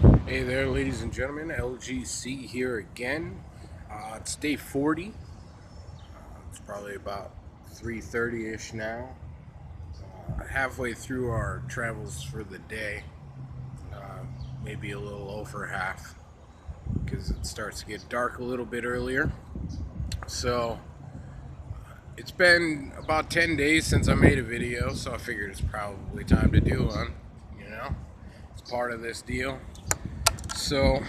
Hey there, ladies and gentlemen. LGC here again. It's day 40. It's probably about 3:30-ish now. Halfway through our travels for the day. Maybe a little over half because it starts to get dark a little bit earlier. So it's been about 10 days since I made a video, so I figured it's probably time to do one. You know, it's part of this deal. So,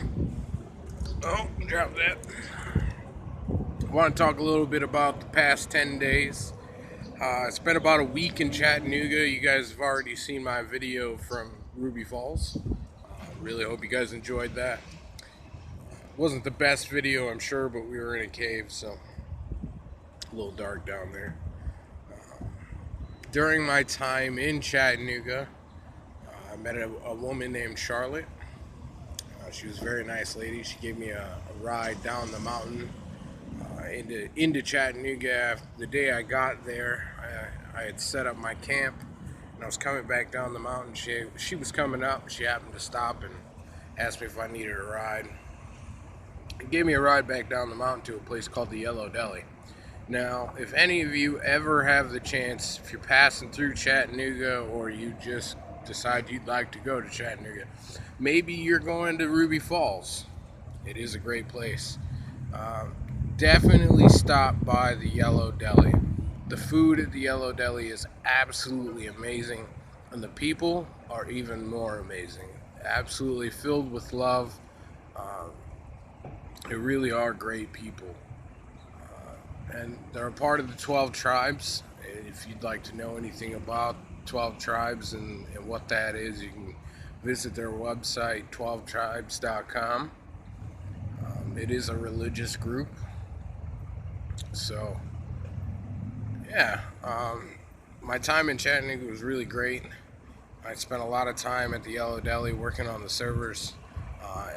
drop that. I want to talk a little bit about the past 10 days. I spent about a week in Chattanooga. You guys have already seen my video from Ruby Falls. Really hope you guys enjoyed that. It wasn't the best video, I'm sure, but we were in a cave, so a little dark down there. During my time in Chattanooga, I met a woman named Charlotte. She was a very nice lady. She gave me a ride down the mountain into Chattanooga. The day I got there, I had set up my camp, and I was coming back down the mountain. She was coming up. She happened to stop and asked me if I needed a ride. She gave me a ride back down the mountain to a place called the Yellow Deli. Now, if any of you ever have the chance, if you're passing through Chattanooga or you just decide you'd like to go to Chattanooga, maybe you're going to Ruby Falls. It is a great place. Definitely stop by the Yellow Deli. The food at the Yellow Deli is absolutely amazing, and the people are even more amazing. Absolutely filled with love. They really are great people. And they're a part of the 12 tribes. If you'd like to know anything about 12 tribes and what that is, you can visit their website, 12tribes.com. It is a religious group. So, yeah, my time in Chattanooga was really great. I spent a lot of time at the Yellow Deli working on the servers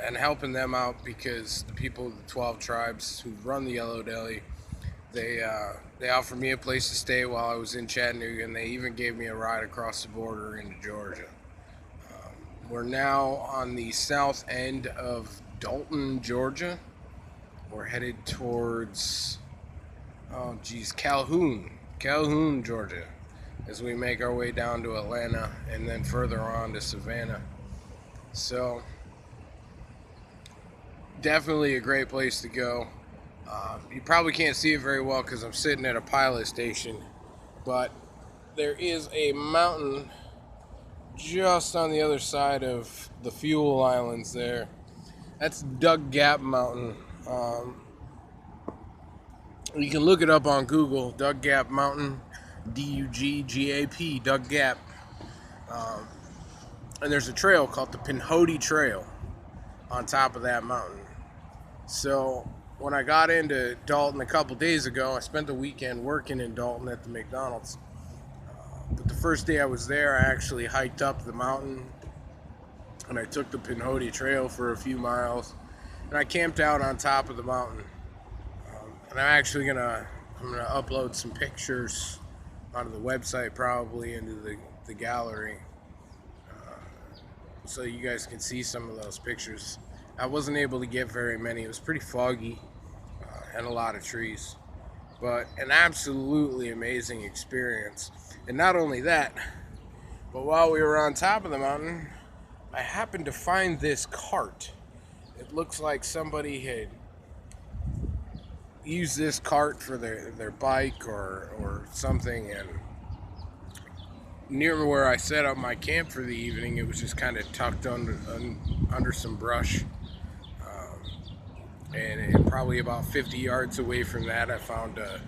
and helping them out because the people of the 12 tribes who run the Yellow Deli, they offered me a place to stay while I was in Chattanooga, and they even gave me a ride across the border into Georgia. We're now on the south end of Dalton, Georgia. We're headed towards, Calhoun, Georgia, as we make our way down to Atlanta and then further on to Savannah. So, definitely a great place to go. You probably can't see it very well because I'm sitting at a pilot station, but there is a mountain just on the other side of the fuel islands there. That's Doug Gap Mountain. You can look it up on Google, Doug Gap Mountain, Duggap, Doug Gap. And there's a trail called the Pinhoti Trail on top of that mountain. So when I got into Dalton a couple days ago, I spent the weekend working in Dalton at the McDonald's. But the first day I was there, I actually hiked up the mountain and I took the Pinhoti Trail for a few miles, and I camped out on top of the mountain. And I'm gonna upload some pictures onto the website, probably into the gallery, so you guys can see some of those pictures. I wasn't able to get very many. It was pretty foggy and a lot of trees, but an absolutely amazing experience. And not only that, but while we were on top of the mountain, I happened to find this cart. It looks like somebody had used this cart for their bike or something, and near where I set up my camp for the evening, it was just kind of tucked under some brush. And probably about 50 yards away from that, I found a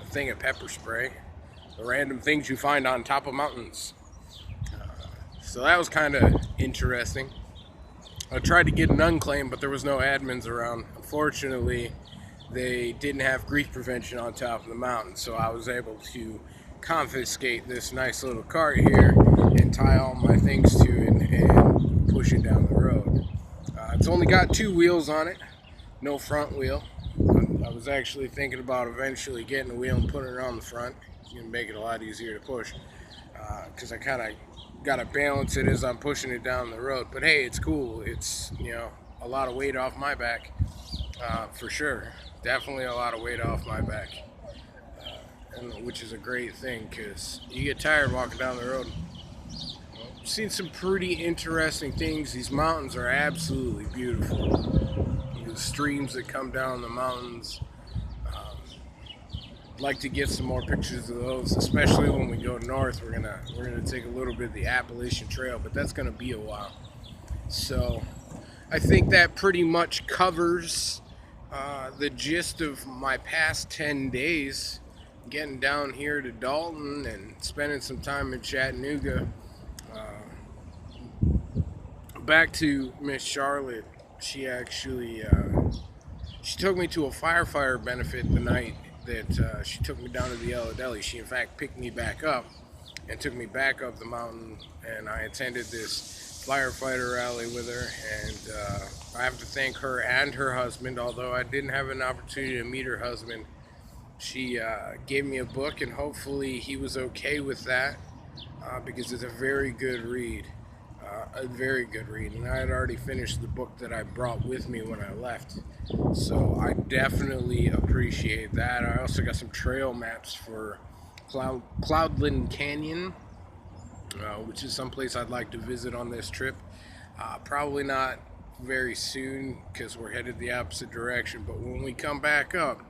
thing of pepper spray. The random things you find on top of mountains. So that was kind of interesting. I tried to get an unclaim, but there was no admins around. Unfortunately, they didn't have grief prevention on top of the mountain, so I was able to confiscate this nice little cart here and tie all my things to it and push it down the road. It's only got 2 wheels on it, no front wheel. I was actually thinking about eventually getting a wheel and putting it on the front. It's going to make it a lot easier to push, because I kind of got to balance it as I'm pushing it down the road. But hey, it's cool. It's, you know, a lot of weight off my back, for sure. Definitely a lot of weight off my back, and which is a great thing because you get tired walking down the road. I've seen some pretty interesting things. These mountains are absolutely beautiful. The streams that come down the mountains. Like to get some more pictures of those, especially when we go north. We're gonna take a little bit of the Appalachian Trail, but that's gonna be a while. So I think that pretty much covers the gist of my past 10 days, getting down here to Dalton and spending some time in Chattanooga. Back to Miss Charlotte. She actually she took me to a firefighter benefit the night that she took me down to the Yellow Deli. She in fact picked me back up and took me back up the mountain, and I attended this firefighter rally with her, and I have to thank her and her husband, although I didn't have an opportunity to meet her husband. She gave me a book, and hopefully he was okay with that, because it's a very good read. A very good read, and I had already finished the book that I brought with me when I left, so I definitely appreciate that. I also got some trail maps for Cloudland Canyon, which is someplace I'd like to visit on this trip. Probably not very soon because we're headed the opposite direction, but when we come back up,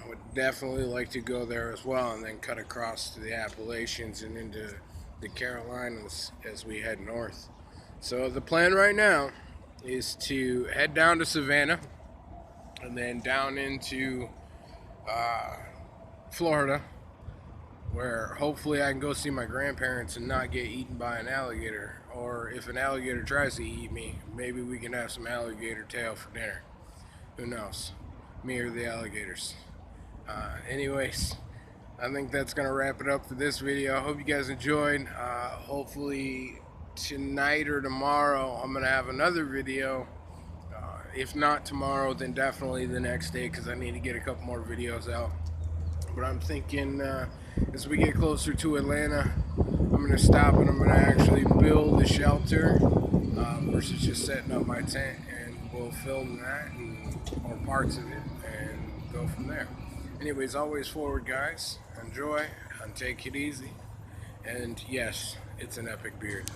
I would definitely like to go there as well, and then cut across to the Appalachians and into the Carolinas as we head north. So the plan right now is to head down to Savannah and then down into Florida, where hopefully I can go see my grandparents and not get eaten by an alligator. Or if an alligator tries to eat me, maybe we can have some alligator tail for dinner. Who knows? Me or the alligators. Anyways, I think that's going to wrap it up for this video. I hope you guys enjoyed. Hopefully tonight or tomorrow I'm going to have another video. If not tomorrow, then definitely the next day, because I need to get a couple more videos out. But I'm thinking as we get closer to Atlanta, I'm going to stop and I'm going to actually build a shelter versus just setting up my tent, and we'll film that or parts of it and go from there. Anyways, always forward, guys. Enjoy and take it easy. And yes, it's an epic beard.